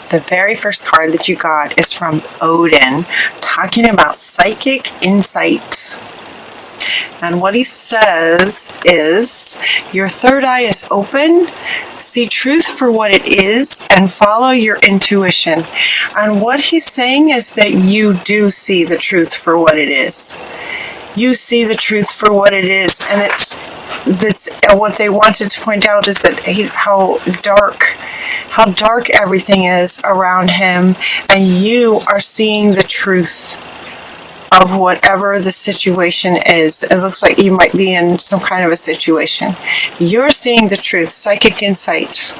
The very first card that you got is from Odin, talking about psychic insight. And what he says is, your third eye is open, see truth for what it is, and follow your intuition. And what he's saying is that you do see the truth for what it is. You see the truth for what it is, and it's what they wanted to point out is that how dark everything is around him, and you are seeing the truth of whatever the situation is. It looks like you might be in some kind of a situation. You're seeing the truth, psychic insight.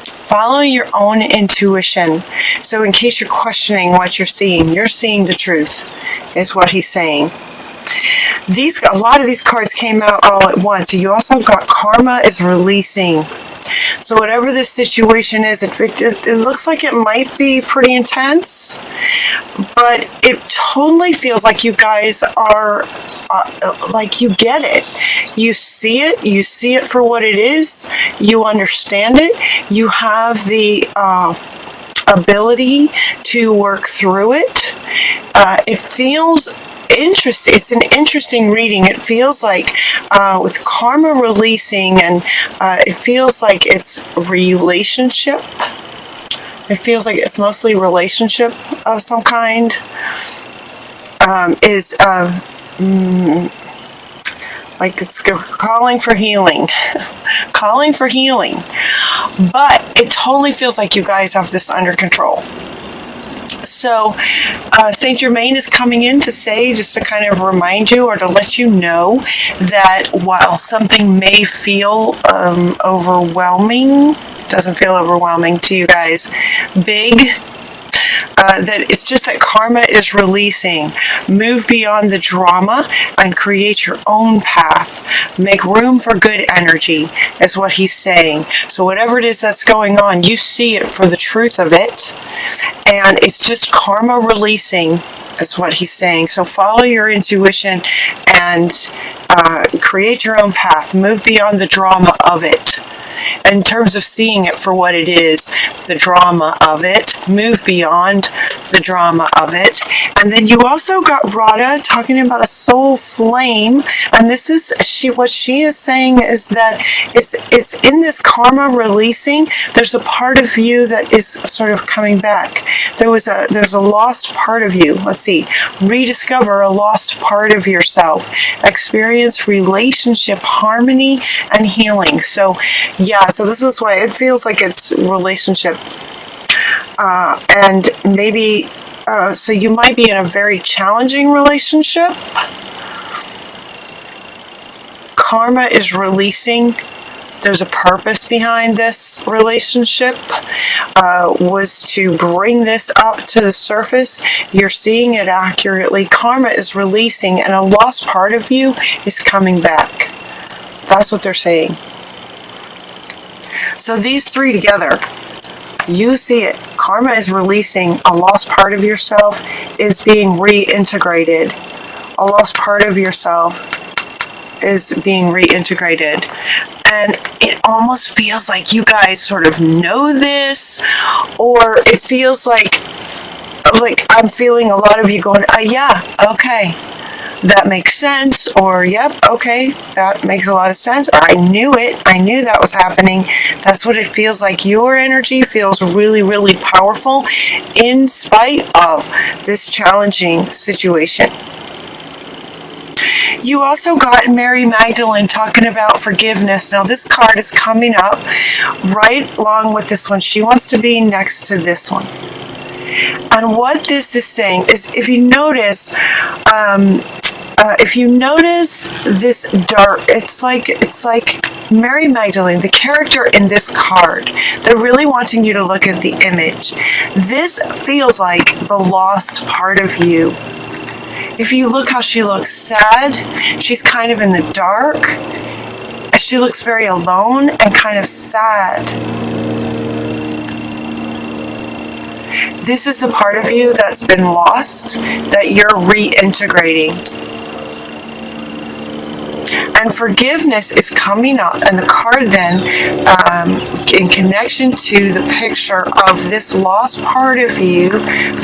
Follow your own intuition. So in case you're questioning what you're seeing the truth, is what he's saying. A lot of these cards came out all at once. You also got karma is releasing. So whatever this situation is, it looks like it might be pretty intense, but it totally feels like you guys are, like you get it. You see it for what it is, you understand it, you have the ability to work through it. It feels interesting. It's an interesting reading. It feels like with karma releasing, and it feels like it's relationship. It feels like it's mostly relationship of some kind. Like it's calling for healing. Calling for healing. But it totally feels like you guys have this under control. So Saint Germain is coming in to say, just to kind of remind you or to let you know that while something may feel overwhelming, doesn't feel overwhelming to you guys, big, that it's just that karma is releasing. Move beyond the drama and create your own path. Make room for good energy, is what he's saying. So whatever it is that's going on, you see it for the truth of it. And it's just karma releasing, is what he's saying. So follow your intuition and create your own path. Move beyond the drama of it. In terms of seeing it for what it is, the drama of it, move beyond the drama of it. And then you also got Radha talking about a soul flame, and this is what she is saying is that it's in this karma releasing, there's a part of you that is sort of coming back. There's a lost part of you. Let's see, rediscover a lost part of yourself, experience relationship harmony and healing. So yeah, so this is why it feels like it's relationship. And maybe, so you might be in a very challenging relationship. Karma is releasing. There's a purpose behind this relationship, was to bring this up to the surface. You're seeing it accurately. Karma is releasing, and a lost part of you is coming back. That's what they're saying. So these three together, you see it. Karma is releasing. A lost part of yourself is being reintegrated. A lost part of yourself is being reintegrated. And it almost feels like you guys sort of know this, or it feels like I'm feeling a lot of you going, yeah, okay, that makes sense, or yep, okay, that makes a lot of sense, or I knew it, I knew that was happening. That's what it feels like. Your energy feels really, really powerful in spite of this challenging situation. You also got Mary Magdalene talking about forgiveness. Now this card is coming up right along with this one. She wants to be next to this one. And what this is saying is, if you notice this dark, it's like Mary Magdalene, the character in this card, they're really wanting you to look at the image. This feels like the lost part of you. If you look how she looks sad, she's kind of in the dark. She looks very alone and kind of sad. This is the part of you that's been lost, that you're reintegrating. And forgiveness is coming up, and the card then in connection to the picture of this lost part of you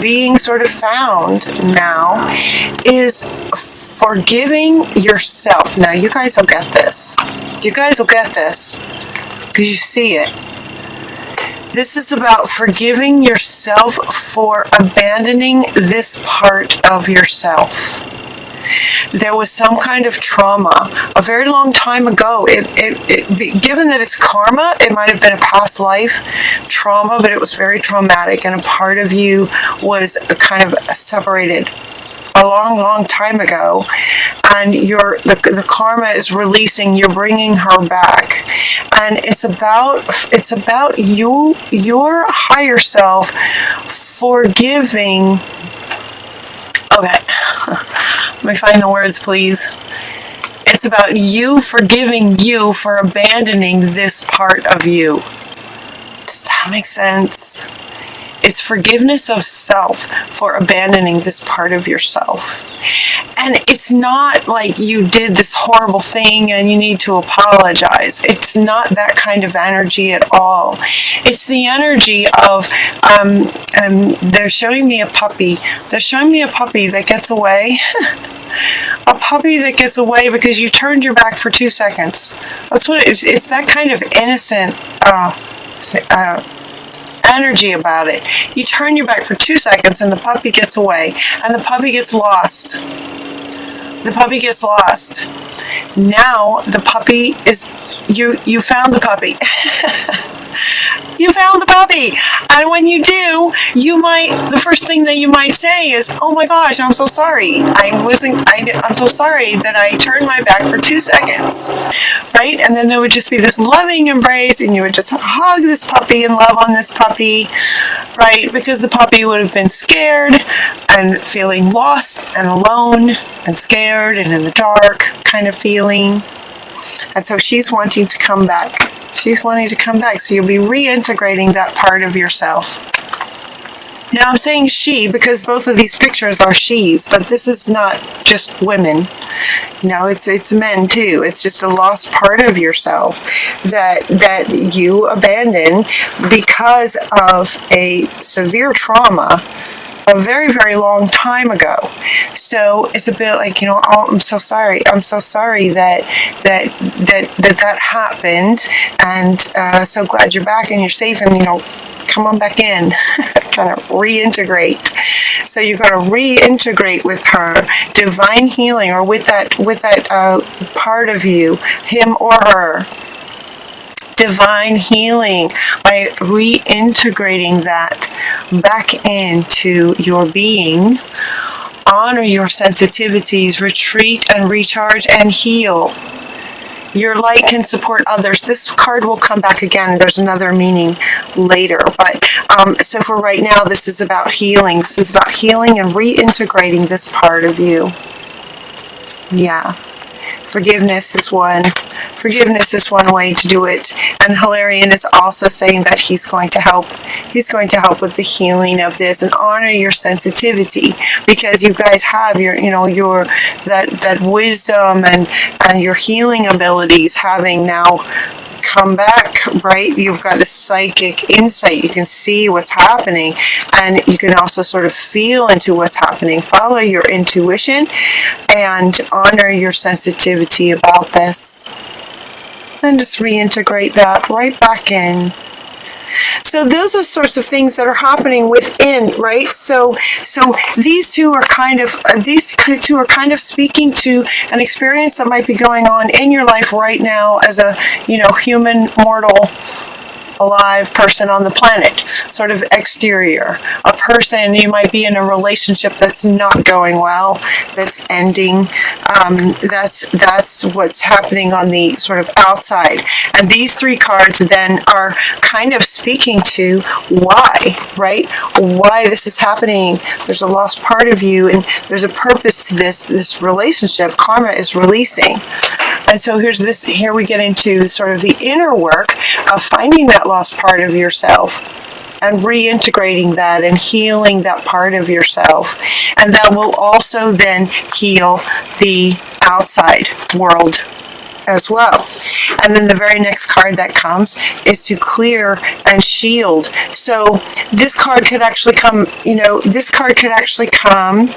being sort of found now, is forgiving yourself. Now, you guys will get this. You guys will get this because you see it. This is about forgiving yourself for abandoning this part of yourself. There was some kind of trauma a very long time ago. Given that it's karma, it might have been a past life trauma, but it was very traumatic, and a part of you was kind of separated a long time ago, and the karma is releasing. You're bringing her back, and it's about your higher self forgiving. Okay, let me find the words, please. It's about you forgiving you for abandoning this part of you. Does that make sense? It's forgiveness of self for abandoning this part of yourself. And it's not like you did this horrible thing and you need to apologize. It's not that kind of energy at all. It's the energy of, they're showing me a puppy. They're showing me a puppy that gets away. A puppy that gets away because you turned your back for 2 seconds. That's what it's that kind of innocent, energy about it. You turn your back for 2 seconds and the puppy gets away, and the puppy gets lost. The puppy gets lost. Now the puppy is, you found the puppy. You found the puppy. And when you do, the first thing that you might say is, oh my gosh, I'm so sorry. I'm so sorry that I turned my back for 2 seconds. Right? And then there would just be this loving embrace, and you would just hug this puppy and love on this puppy. Right? Because the puppy would have been scared and feeling lost and alone and scared and in the dark kind of feeling. And so she's wanting to come back. She's wanting to come back. So you'll be reintegrating that part of yourself. Now I'm saying she because both of these pictures are she's, but this is not just women. It's men too. It's just a lost part of yourself that you abandon because of a severe trauma a very, very long time ago. So it's a bit like, oh, I'm so sorry. I'm so sorry that happened, and so glad you're back and you're safe, and come on back in. Kind of reintegrate. So you're going to reintegrate with her, divine healing, or with that part of you, him or her. Divine healing by reintegrating that back into your being. Honor your sensitivities, retreat and recharge and heal. Your light can support others. This card will come back again. There's another meaning later. But so for right now, this is about healing. This is about healing and reintegrating this part of you. Yeah. Forgiveness is one way to do it. And Hilarion is also saying that he's going to help with the healing of this, and honor your sensitivity, because you guys have your that wisdom and your healing abilities having now come back, right? You've got this psychic insight. You can see what's happening, and you can also sort of feel into what's happening. Follow your intuition and honor your sensitivity about this. And just reintegrate that right back in. So those are sorts of things that are happening within, right? So these two are kind of speaking to an experience that might be going on in your life right now as a human, mortal, alive person on the planet, sort of exterior. A person, you might be in a relationship that's not going well, that's ending. That's what's happening on the sort of outside. And these three cards then are kind of speaking to why, right? Why this is happening. There's a lost part of you, and there's a purpose to this relationship. Karma is releasing. And so here we get into sort of the inner work of finding that lost part of yourself and reintegrating that and healing that part of yourself. And that will also then heal the outside world. as well. And then the very next card that comes is to clear and shield. So this card could actually come, this card could actually come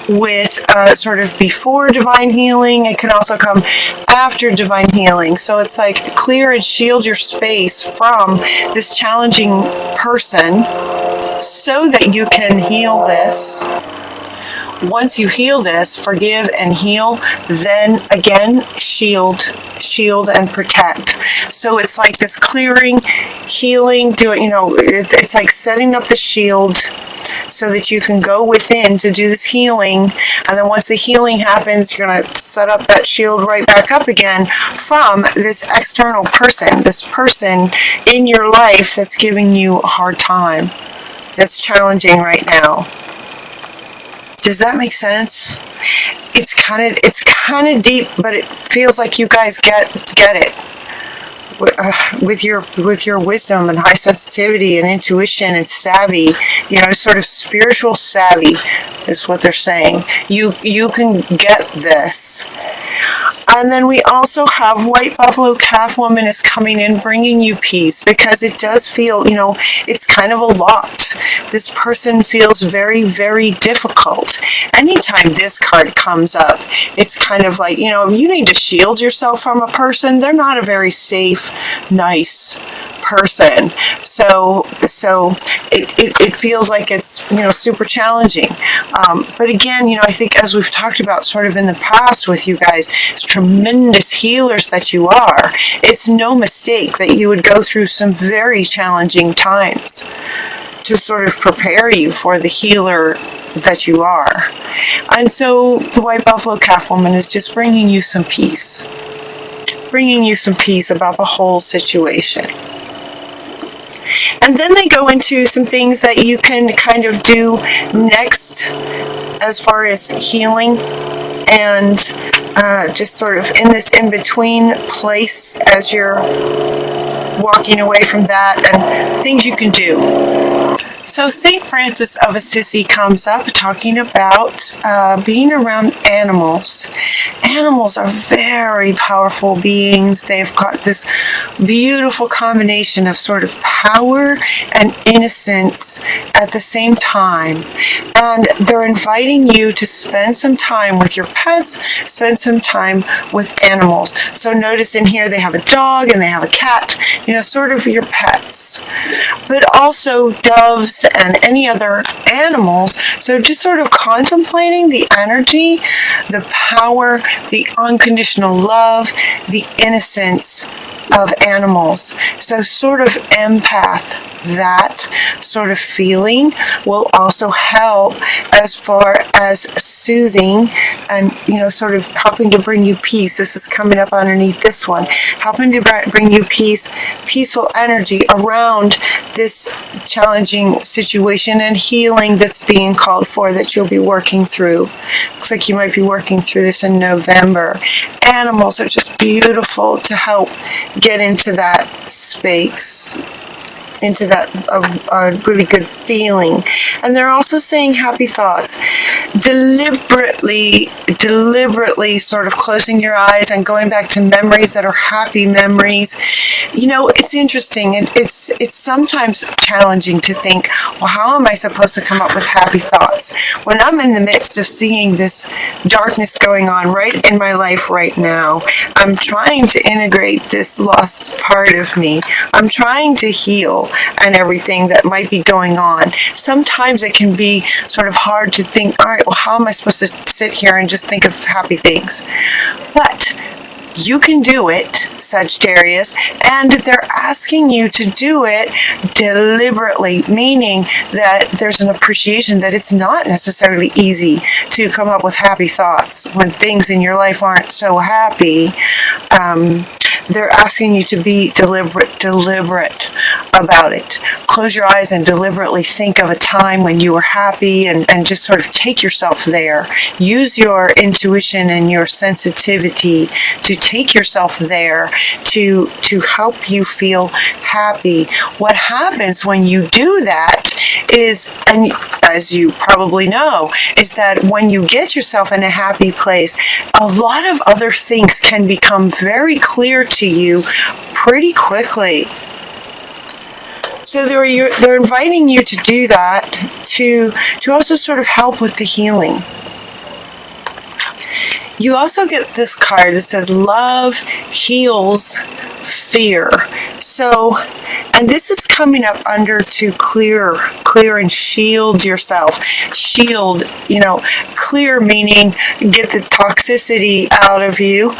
with sort of before divine healing. It can also come after divine healing. So it's like clear and shield your space from this challenging person so that you can heal this. Once you heal this, forgive and heal, then again, shield and protect. So it's like this clearing, healing, it's like setting up the shield so that you can go within to do this healing. And then once the healing happens, you're going to set up that shield right back up again from this external person, this person in your life that's giving you a hard time, that's challenging right now. Does that make sense? It's kind of deep, but it feels like you guys get it with your wisdom and high sensitivity and intuition and savvy. Sort of spiritual savvy is what they're saying. You can get this. And then we also have White Buffalo Calf Woman is coming in, bringing you peace, because it does feel, it's kind of a lot. This person feels very, very difficult. Anytime this card comes up, it's kind of like, you need to shield yourself from a person. They're not a very safe, nice person. So it feels like it's, super challenging. But again, I think as we've talked about sort of in the past with you guys, tremendous healers that you are, it's no mistake that you would go through some very challenging times to sort of prepare you for the healer that you are. And so the White Buffalo Calf Woman is just bringing you some peace about the whole situation. And then they go into some things that you can kind of do next as far as healing and just sort of in this in-between place as you're walking away from that, and things you can do. So St. Francis of Assisi comes up talking about being around animals. Animals are very powerful beings. They've got this beautiful combination of sort of power and innocence at the same time. And they're inviting you to spend some time with your pets, spend some time with animals. So notice in here they have a dog and they have a cat, sort of your pets. But also doves and any other animals. So just sort of contemplating the energy, the power, the unconditional love, the innocence of animals. So sort of empath, that sort of feeling will also help as far as soothing and, sort of helping to bring you peace. This is coming up underneath this one. Helping to bring you peace, peaceful energy around this challenging situation and healing that's being called for that you'll be working through. Looks like you might be working through this in November. Animals are just beautiful to help get into that space, into that really good feeling. And they're also saying happy thoughts. Deliberately sort of closing your eyes and going back to memories that are happy memories. It's interesting. It's sometimes challenging to think, well, how am I supposed to come up with happy thoughts when I'm in the midst of seeing this darkness going on right in my life right now? I'm trying to integrate this lost part of me. I'm trying to heal and everything that might be going on. Sometimes it can be sort of hard to think, all right, well, how am I supposed to sit here and just think of happy things? But you can do it, Sagittarius, and they're asking you to do it deliberately, meaning that there's an appreciation that it's not necessarily easy to come up with happy thoughts when things in your life aren't so happy. They're asking you to be deliberate about it. Close your eyes and deliberately think of a time when you were happy and just sort of take yourself there. Use your intuition and your sensitivity to take yourself there to help you feel happy. What happens when you do that is, and as you probably know, is that when you get yourself in a happy place, a lot of other things can become very clear to you pretty quickly. So they're inviting you to do that, to also sort of help with the healing. You also get this card that says love heals fear. So, and this is coming up under to clear and shield yourself. Shield, clear meaning get the toxicity out of you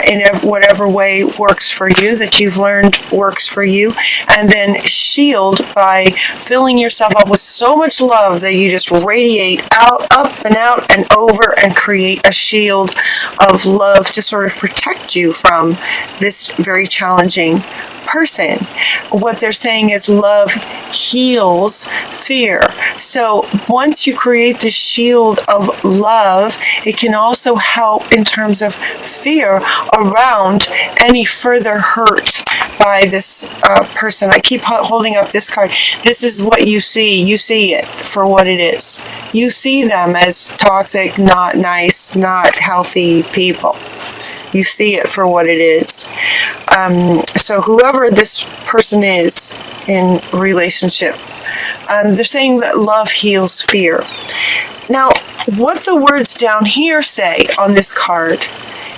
in whatever way works for you, that you've learned works for you. And then shield by filling yourself up with so much love that you just radiate out, up and out and over, and create a shield of love to sort of protect you from this very challenging person. What they're saying is love heals fear. So once you create this shield of love, it can also help in terms of fear around any further hurt by this person. I keep holding up this card. This is what you see. You see it for what it is. You see them as toxic, not nice, not healthy people. You see it for what it is. So whoever this person is in relationship, they're saying that love heals fear. Now, what the words down here say on this card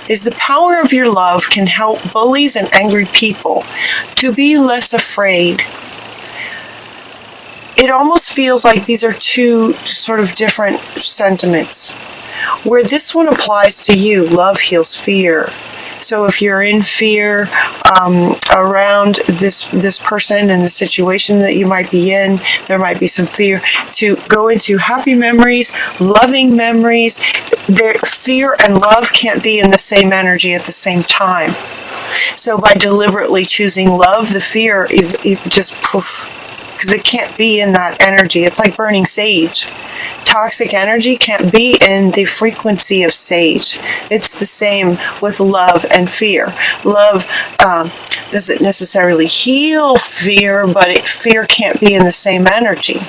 is the power of your love can help bullies and angry people to be less afraid. It almost feels like these are two sort of different sentiments. Where this one applies to you, love heals fear. So if you're in fear around this person and the situation that you might be in, there might be some fear, to go into happy memories, loving memories. Fear and love can't be in the same energy at the same time. So by deliberately choosing love, the fear, it just poof, because it can't be in that energy. It's like burning sage. Toxic energy can't be in the frequency of sage. It's the same with love and fear. Love doesn't necessarily heal fear, but fear can't be in the same energy.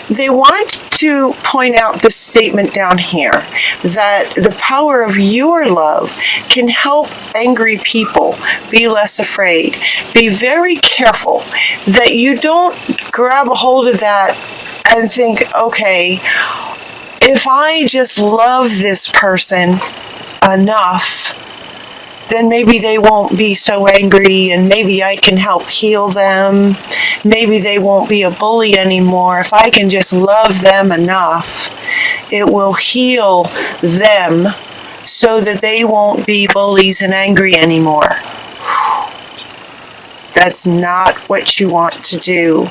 They want to point out this statement down here, that the power of your love can help angry people be less afraid. Be very careful that you don't grab a hold of that and think, okay, if I just love this person enough, then maybe they won't be so angry, and maybe I can help heal them. Maybe they won't be a bully anymore. If I can just love them enough, it will heal them so that they won't be bullies and angry anymore. That's not what you want to do.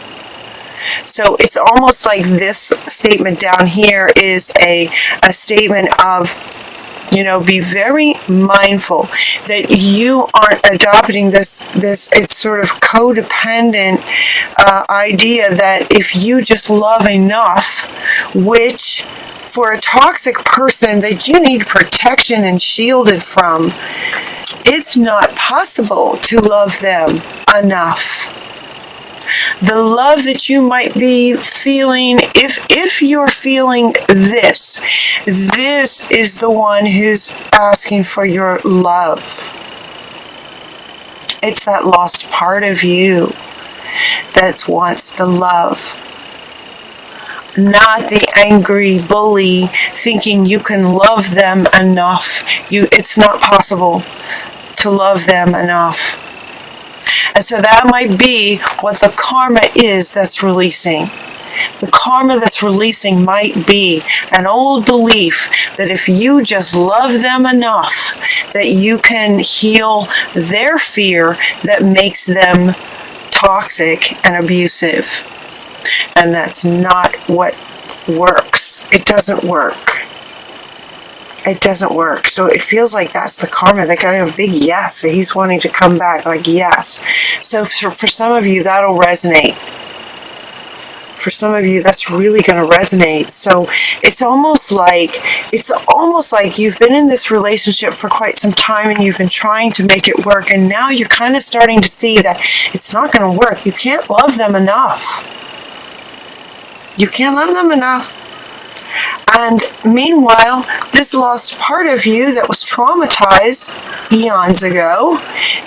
So it's almost like this statement down here is a statement of, be very mindful that you aren't adopting this it's sort of codependent idea that if you just love enough, which for a toxic person that you need protection and shielded from, it's not possible to love them enough. The love that you might be feeling, if you're feeling this is the one who's asking for your love. It's that lost part of you that wants the love. Not the angry bully thinking you can love them enough. It's not possible to love them enough. And so that might be what the karma is that's releasing. The karma that's releasing might be an old belief that if you just love them enough, that you can heal their fear that makes them toxic and abusive. And that's not what works. It doesn't work. It doesn't work. So it feels like that's the karma. They got a big yes. So he's wanting to come back, like yes. So for some of you, that'll resonate. For some of you, that's really going to resonate. So it's almost like you've been in this relationship for quite some time and you've been trying to make it work. And now you're kind of starting to see that it's not going to work. You can't love them enough. You can't love them enough. And meanwhile, this lost part of you that was traumatized eons ago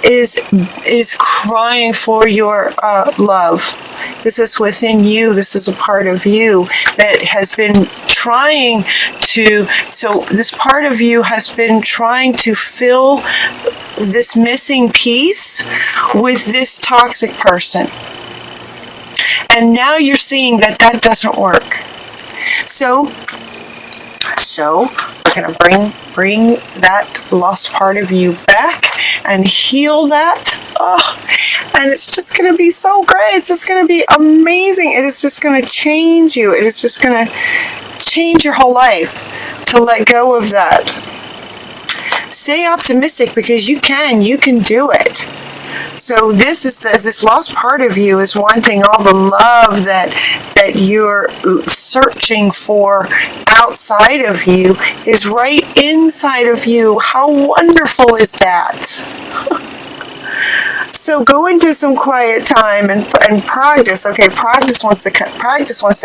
is crying for your love. This is within you. This is a part of you that has been trying to, so this part of you has been trying to fill this missing piece with this toxic person. And now you're seeing that that doesn't work. So we're going to bring that lost part of you back and heal that. Oh, and it's just going to be so great. It's just going to be amazing. It is just going to change you. It is just going to change your whole life to let go of that. Stay optimistic because you can do it. So this lost part of you is wanting all the love that you're searching for outside of you is right inside of you. How wonderful is that? So go into some quiet time and practice. Okay, practice wants to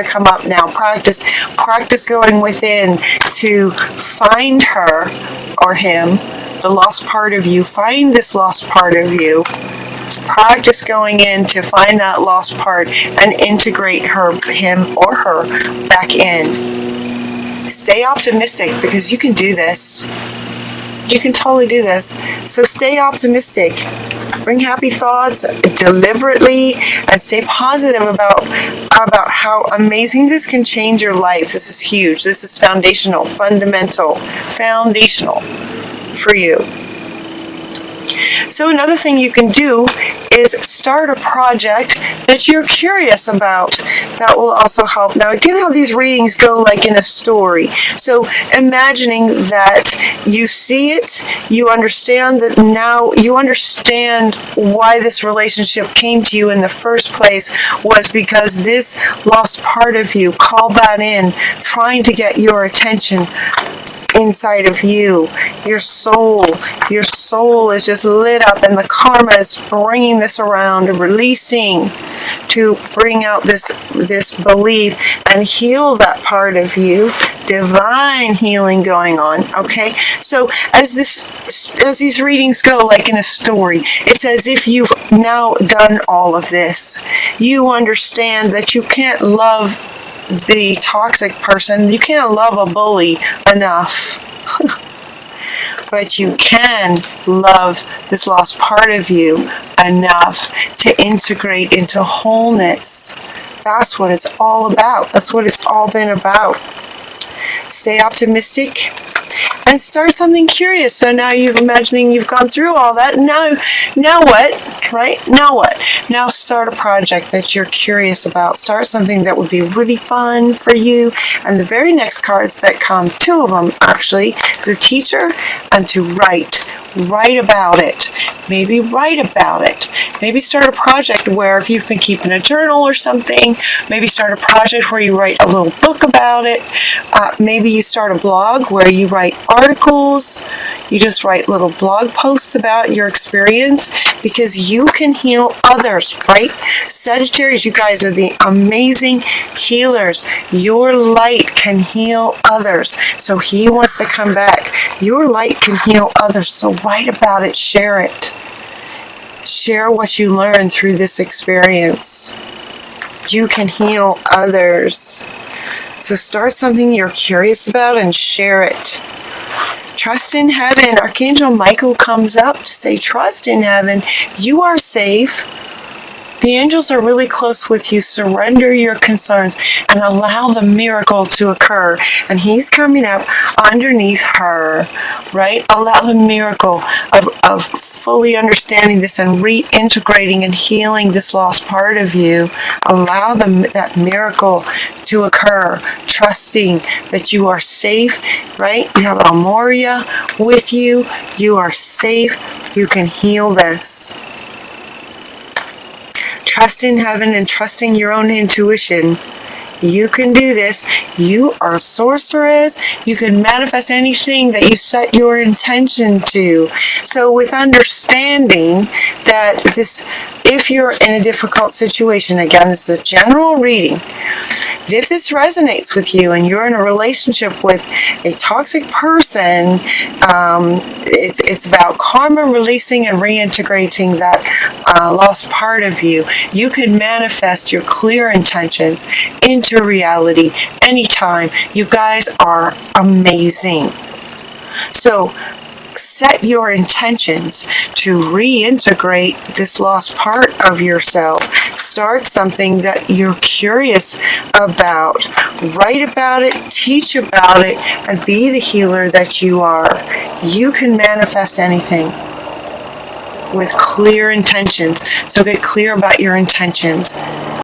come up now. Practice going within to find her or him, the lost part of you. Find this lost part of you. Practice going in to find that lost part and integrate him or her back in. Stay optimistic because you can do this. You can totally do this. So stay optimistic. Bring happy thoughts deliberately and stay positive about how amazing this can change your life. This is huge. This is foundational for you. So another thing you can do is start a project that you're curious about. That will also help. Now again, how these readings go like in a story. So imagining that you see it, you understand that now you understand why this relationship came to you in the first place was because this lost part of you called that in, trying to get your attention inside of you. Your soul is just lit up, and the karma is bringing this around and releasing to bring out this belief and heal that part of you. Divine healing going on. Okay, so as these readings go like in a story, it's as if you've now done all of this. You understand that you can't love the toxic person, you can't love a bully enough. But you can love this lost part of you enough to integrate into wholeness. That's what it's all about. That's what it's all been about. Stay optimistic and start something curious. So now you're imagining you've gone through all that. Now what? Right? Now what? Now start a project that you're curious about. Start something that would be really fun for you. And the very next cards that come, two of them actually, the teacher and to write. Write about it. Maybe write about it. Maybe start a project where if you've been keeping a journal or something, maybe start a project where you write a little book about it. Maybe you start a blog where you write articles. You just write little blog posts about your experience because you can heal others, right? Sagittarius, you guys are the amazing healers. Your light can heal others. So he wants to come back. Your light can heal others. So write about it, share it. Share what you learned through this experience. You can heal others. So start something you're curious about and share it. Trust in heaven. Archangel Michael comes up to say, trust in heaven. You are safe. The angels are really close with you. Surrender your concerns and allow the miracle to occur. And he's coming up underneath her, right? Allow the miracle of fully understanding this and reintegrating and healing this lost part of you. Allow that miracle to occur, trusting that you are safe, right? You have Amoria with you. You are safe. You can heal this. Trust in heaven and trusting your own intuition. You can do this. You are a sorceress. You can manifest anything that you set your intention to. So with understanding that if you're in a difficult situation, again, this is a general reading, But if this resonates with you and you're in a relationship with a toxic person, it's about karma, releasing and reintegrating that lost part of you. You can manifest your clear intentions into reality anytime. You guys are amazing. So set your intentions to reintegrate this lost part of yourself. Start something that you're curious about. Write about it, teach about it, and be the healer that you are. You can manifest anything with clear intentions. So get clear about your intentions.